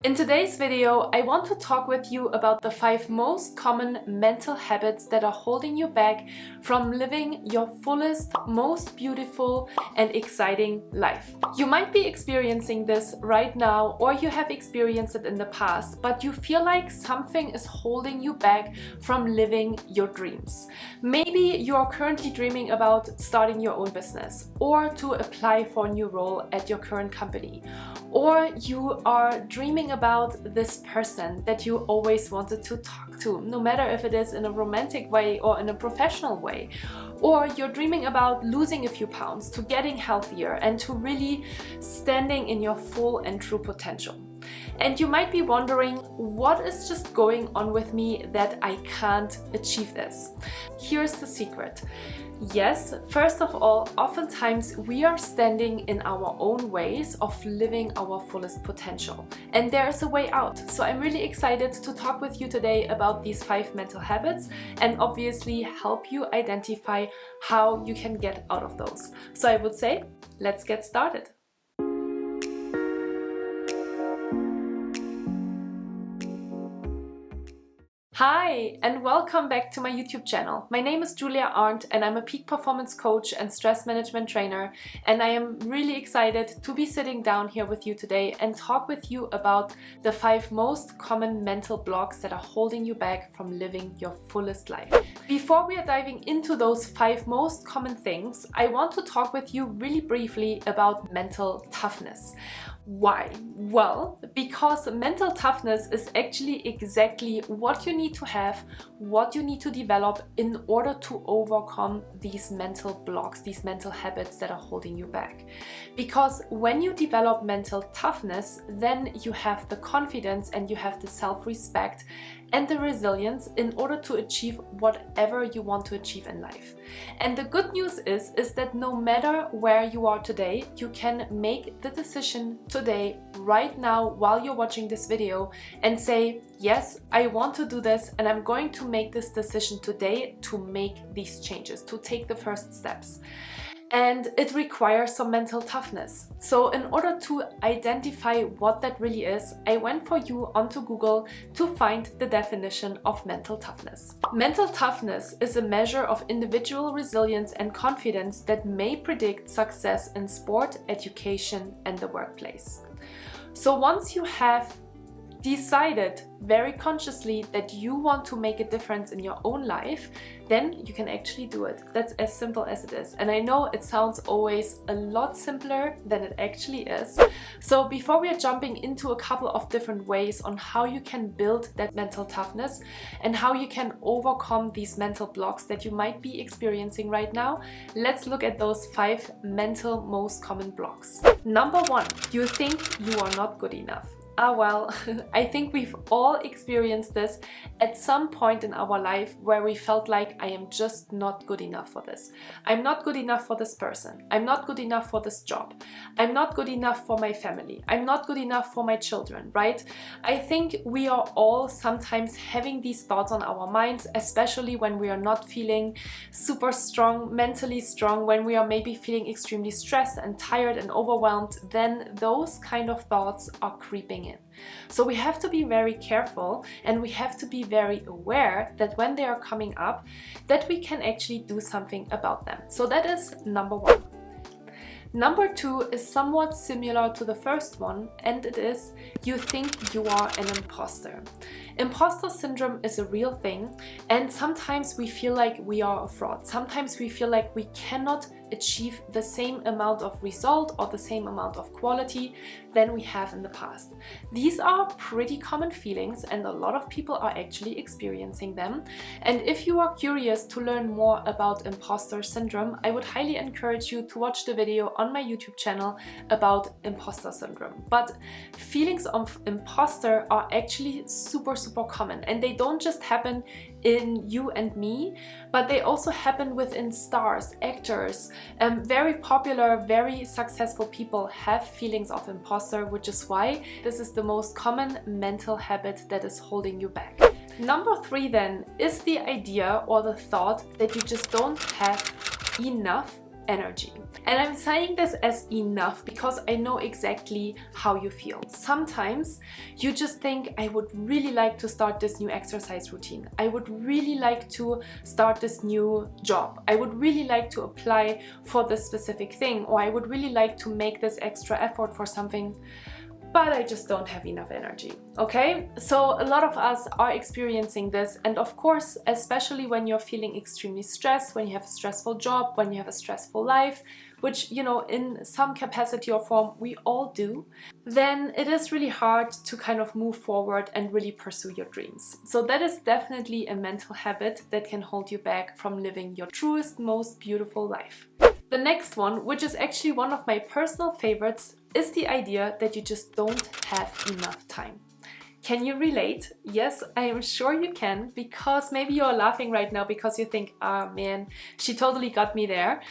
In today's video, I want to talk with you about the 5 most common mental habits that are holding you back from living your fullest, most beautiful and exciting life. You might be experiencing this right now, or you have experienced it in the past, but you feel like something is holding you back from living your dreams. Maybe you are currently dreaming about starting your own business, or to apply for a new role at your current company. Or you are dreaming about this person that you always wanted to talk to, no matter if it is in a romantic way or in a professional way. Or you're dreaming about losing a few pounds, to getting healthier and to really standing in your full and true potential. And you might be wondering, what is just going on with me that I can't achieve this? Here's the secret. Yes, first of all, oftentimes we are standing in our own ways of living our fullest potential. And there is a way out. So I'm really excited to talk with you today about these 5 mental habits and obviously help you identify how you can get out of those. So I would say, let's get started. Hi, and welcome back to my YouTube channel. My name is Julia Arndt and I'm a peak performance coach and stress management trainer, and I am really excited to be sitting down here with you today and talk with you about the 5 most common mental blocks that are holding you back from living your fullest life. Before we are diving into those 5 most common things, I want to talk with you really briefly about mental toughness. Why? Well, because mental toughness is actually exactly what you need to have, what you need to develop in order to overcome these mental blocks, these mental habits that are holding you back. Because when you develop mental toughness, then you have the confidence and you have the self-respect and the resilience in order to achieve whatever you want to achieve in life. And the good news is that no matter where you are today, you can make the decision today, right now, while you're watching this video, and say, yes, I want to do this, and I'm going to make this decision today to make these changes, to take the first steps. And it requires some mental toughness. So in order to identify what that really is, I went for you onto Google to find the definition of mental toughness. Mental toughness is a measure of individual resilience and confidence that may predict success in sport, education, and the workplace. So once you have decided very consciously that you want to make a difference in your own life, then you can actually do it. That's as simple as it is. And I know it sounds always a lot simpler than it actually is. So before we are jumping into a couple of different ways on how you can build that mental toughness and how you can overcome these mental blocks that you might be experiencing right now, let's look at those 5 mental most common blocks. Number 1, you think you are not good enough. Well, I think we've all experienced this at some point in our life where we felt like, I am just not good enough for this. I'm not good enough for this person. I'm not good enough for this job. I'm not good enough for my family. I'm not good enough for my children, right? I think we are all sometimes having these thoughts on our minds, especially when we are not feeling super strong, mentally strong, when we are maybe feeling extremely stressed and tired and overwhelmed, then those kind of thoughts are creeping in. So we have to be very careful and we have to be very aware that when they are coming up, that we can actually do something about them. So that is number 1. Number 2 is somewhat similar to the first one, and it is, you think you are an imposter. Imposter syndrome is a real thing, and sometimes we feel like we are a fraud. Sometimes we feel like we cannot achieve the same amount of result or the same amount of quality than we have in the past. These are pretty common feelings and a lot of people are actually experiencing them. And if you are curious to learn more about imposter syndrome, I would highly encourage you to watch the video on my YouTube channel about imposter syndrome. But feelings of imposter are actually super common, and they don't just happen in you and me, but they also happen within stars, actors. Very popular, very successful people have feelings of imposter, which is why this is the most common mental habit that is holding you back. Number 3 then is the idea or the thought that you just don't have enough energy. And I'm saying this as enough because I know exactly how you feel. Sometimes you just think, I would really like to start this new exercise routine. I would really like to start this new job. I would really like to apply for this specific thing, or I would really like to make this extra effort for something, but I just don't have enough energy, okay? So a lot of us are experiencing this, and of course, especially when you're feeling extremely stressed, when you have a stressful job, when you have a stressful life, which, you know, in some capacity or form we all do, then it is really hard to kind of move forward and really pursue your dreams. So that is definitely a mental habit that can hold you back from living your truest, most beautiful life. The next one, which is actually one of my personal favorites, is the idea that you just don't have enough time. Can you relate? Yes, I am sure you can, because maybe you're laughing right now because you think, oh man, she totally got me there.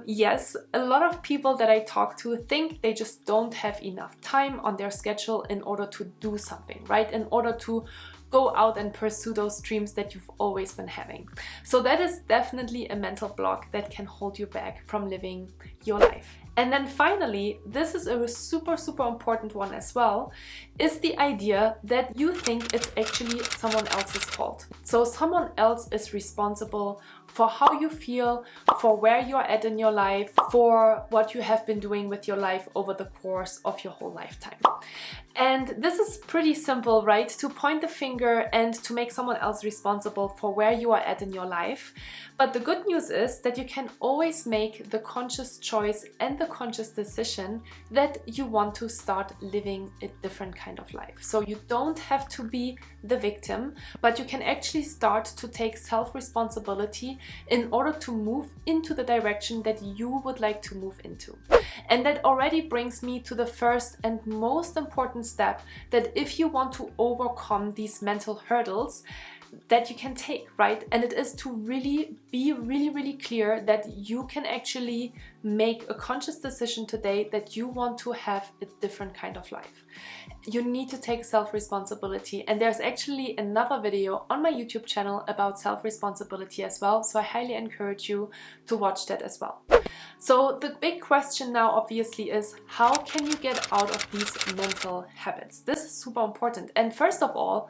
Yes, a lot of people that I talk to think they just don't have enough time on their schedule in order to do something, right? In order to go out and pursue those dreams that you've always been having. So that is definitely a mental block that can hold you back from living your life. And then finally, this is a super important one as well, is the idea that you think it's actually someone else's fault. So someone else is responsible for how you feel, for where you're at in your life, for what you have been doing with your life over the course of your whole lifetime. And this is pretty simple, right? To point the finger and to make someone else responsible for where you are at in your life. But the good news is that you can always make the conscious choice and the conscious decision that you want to start living a different kind of life. So you don't have to be the victim, but you can actually start to take self-responsibility in order to move into the direction that you would like to move into. And that already brings me to the first and most important step, that if you want to overcome these mental hurdles that you can take, right? And it is to really be really clear that you can actually make a conscious decision today that you want to have a different kind of life. You need to take self-responsibility, and there's actually another video on my YouTube channel about self-responsibility as well, so I highly encourage you to watch that as well. So the big question now obviously is, how can you get out of these mental habits? This is super important. And first of all,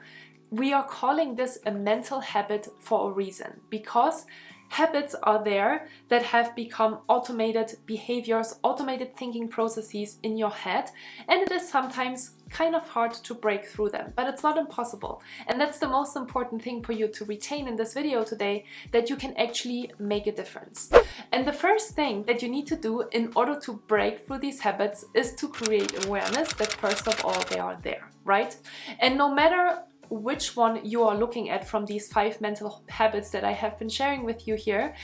we are calling this a mental habit for a reason, because habits are there that have become automated behaviors, automated thinking processes in your head, and it is sometimes kind of hard to break through them, but it's not impossible. And that's the most important thing for you to retain in this video today, that you can actually make a difference. And the first thing that you need to do in order to break through these habits is to create awareness that first of all they are there, right? And no matter which one you are looking at from these 5 mental habits that I have been sharing with you here,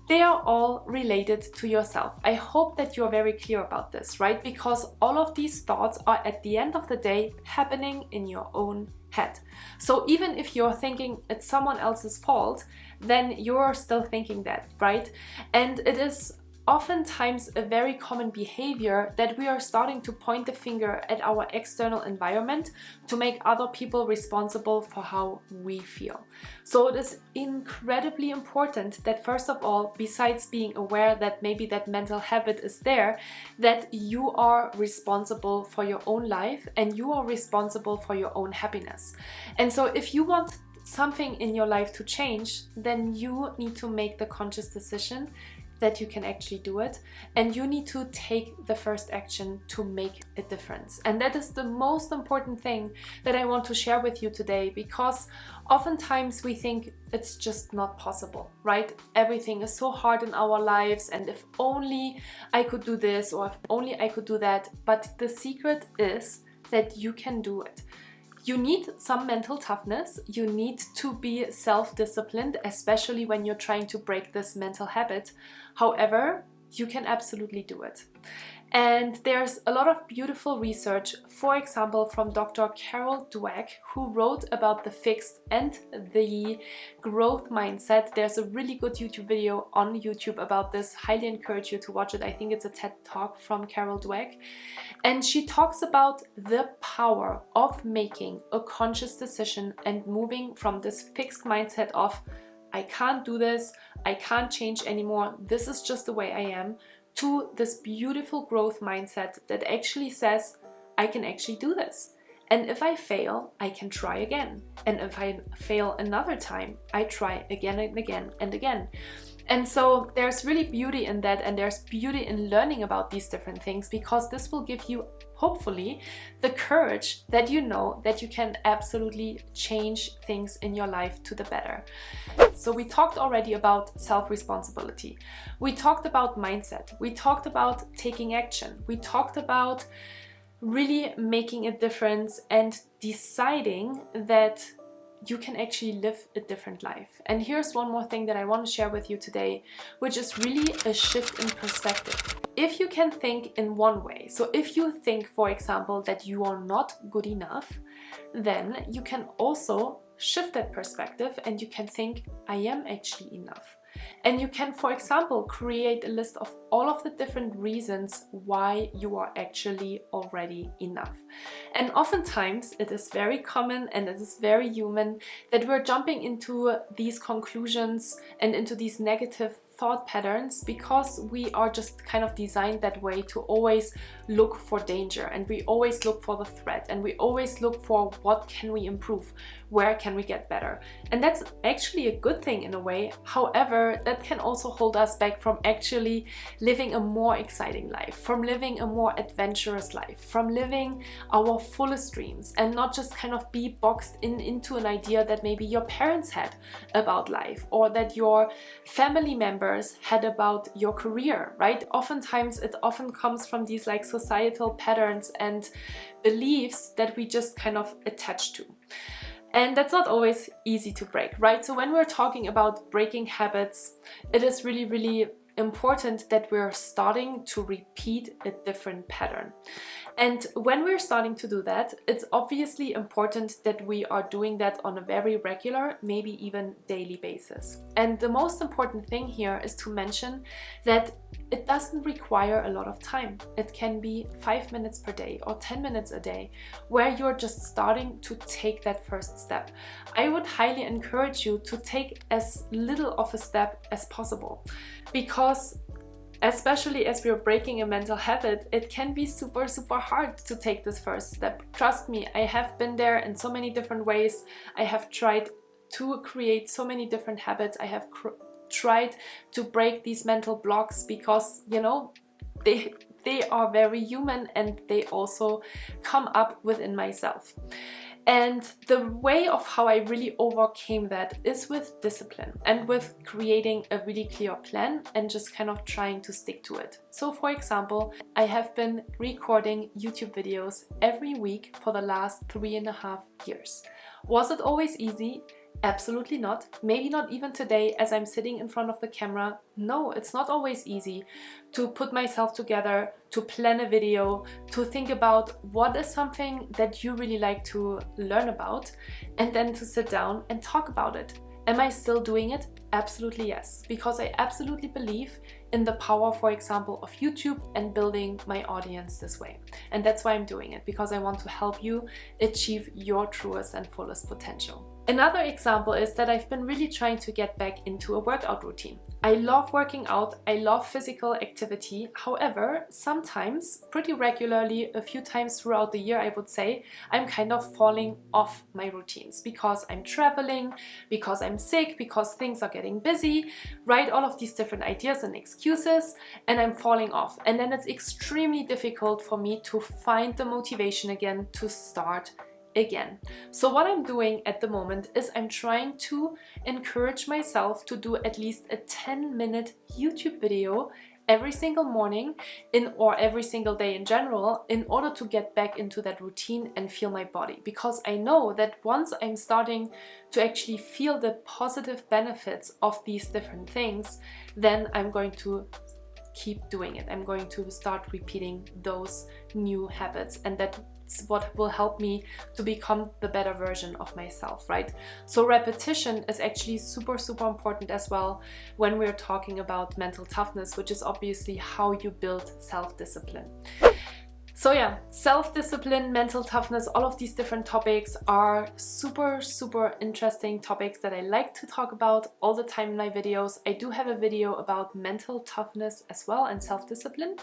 they are all related to yourself. I hope that you are very clear about this, right? Because all of these thoughts are at the end of the day happening in your own head. So even if you're thinking it's someone else's fault, then you're still thinking that, right? And it is oftentimes a very common behavior that we are starting to point the finger at our external environment to make other people responsible for how we feel. So it is incredibly important that first of all, besides being aware that maybe that mental habit is there, that you are responsible for your own life and you are responsible for your own happiness. And so if you want something in your life to change, then you need to make the conscious decision that you can actually do it, and you need to take the first action to make a difference. And that is the most important thing that I want to share with you today, because oftentimes we think it's just not possible, right? Everything is so hard in our lives, and if only I could do this, or if only I could do that. But the secret is that you can do it. You need some mental toughness, you need to be self-disciplined, especially when you're trying to break this mental habit. However, you can absolutely do it. And there's a lot of beautiful research, for example, from Dr. Carol Dweck, who wrote about the fixed and the growth mindset. There's a really good YouTube video on YouTube about this. Highly encourage you to watch it. I think it's a TED Talk from Carol Dweck. And she talks about the power of making a conscious decision and moving from this fixed mindset of, I can't do this, I can't change anymore, this is just the way I am, to this beautiful growth mindset that actually says, I can actually do this. And if I fail, I can try again. And if I fail another time, I try again and again and again. And so there's really beauty in that, and there's beauty in learning about these different things, because this will give you, hopefully, the courage that you know that you can absolutely change things in your life to the better. So we talked already about self-responsibility. We talked about mindset. We talked about taking action. We talked about really making a difference and deciding that you can actually live a different life. And here's one more thing that I want to share with you today, which is really a shift in perspective. If you can think in one way, so if you think, for example, that you are not good enough, then you can also shift that perspective and you can think, I am actually enough. And you can, for example, create a list of all of the different reasons why you are actually already enough. And oftentimes it is very common and it is very human that we're jumping into these conclusions and into these negative thought patterns because we are just kind of designed that way to always look for danger, and we always look for the threat, and we always look for what can we improve, where can we get better. And that's actually a good thing in a way. However, that can also hold us back from actually living a more exciting life, from living a more adventurous life, from living our fullest dreams, and not just kind of be boxed into an idea that maybe your parents had about life, or that your family members had about your career, right? Oftentimes it often comes from these like societal patterns and beliefs that we just kind of attach to. And that's not always easy to break, right? So when we're talking about breaking habits, it is really, really important that we're starting to repeat a different pattern. And when we're starting to do that, it's obviously important that we are doing that on a very regular, maybe even daily basis. And the most important thing here is to mention that it doesn't require a lot of time. It can be 5 minutes per day or 10 minutes a day where you're just starting to take that first step. I would highly encourage you to take as little of a step as possible, because especially as we're breaking a mental habit, it can be super, super hard to take this first step. Trust me, I have been there in so many different ways. I have tried to create so many different habits. I have tried to break these mental blocks because, you know, they are very human and they also come up within myself. And the way of how I really overcame that is with discipline and with creating a really clear plan and just kind of trying to stick to it. So for example, I have been recording YouTube videos every week for the last 3.5 years. Was it always easy? Absolutely not. Maybe not even today as I'm sitting in front of the camera. No, it's not always easy to put myself together, to plan a video, to think about what is something that you really like to learn about, and then to sit down and talk about it. Am I still doing it? Absolutely yes, because I absolutely believe in the power, for example, of YouTube and building my audience this way. And that's why I'm doing it, because I want to help you achieve your truest and fullest potential. Another example is that I've been really trying to get back into a workout routine. I love working out, I love physical activity. However, sometimes, pretty regularly, a few times throughout the year, I would say, I'm kind of falling off my routines because I'm traveling, because I'm sick, because things are getting busy, right? All of these different ideas and excuses, and I'm falling off. And then it's extremely difficult for me to find the motivation again to start again. So what I'm doing at the moment is I'm trying to encourage myself to do at least a 10-minute YouTube video every single morning or every single day in general, in order to get back into that routine and feel my body. Because I know that once I'm starting to actually feel the positive benefits of these different things, then I'm going to keep doing it. I'm going to start repeating those new habits, and that's what will help me to become the better version of myself, right? So repetition is actually super, super important as well when we're talking about mental toughness, which is obviously how you build self-discipline. So yeah, self-discipline, mental toughness, all of these different topics are super interesting topics that I like to talk about all the time in my videos. I do have a video about mental toughness as well and self-discipline.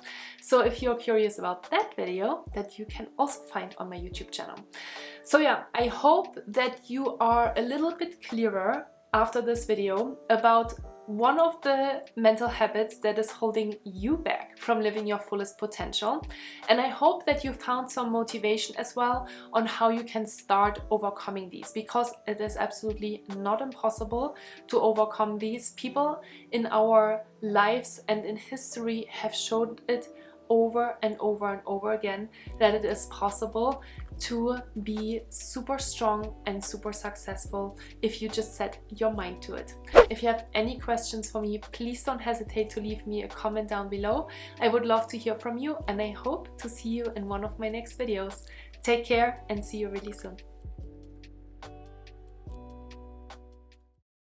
So if you're curious about that video, that you can also find on my YouTube channel. So yeah, I hope that you are a little bit clearer after this video about one of the mental habits that is holding you back from living your fullest potential. And I hope that you found some motivation as well on how you can start overcoming these, because it is absolutely not impossible to overcome these. People in our lives and in history have shown it over and over again that it is possible to be super strong and super successful if you just set your mind to it. If you have any questions for me, please don't hesitate to leave me a comment down below. I would love to hear from you, and I hope to see you in one of my next videos. Take care and see you really soon.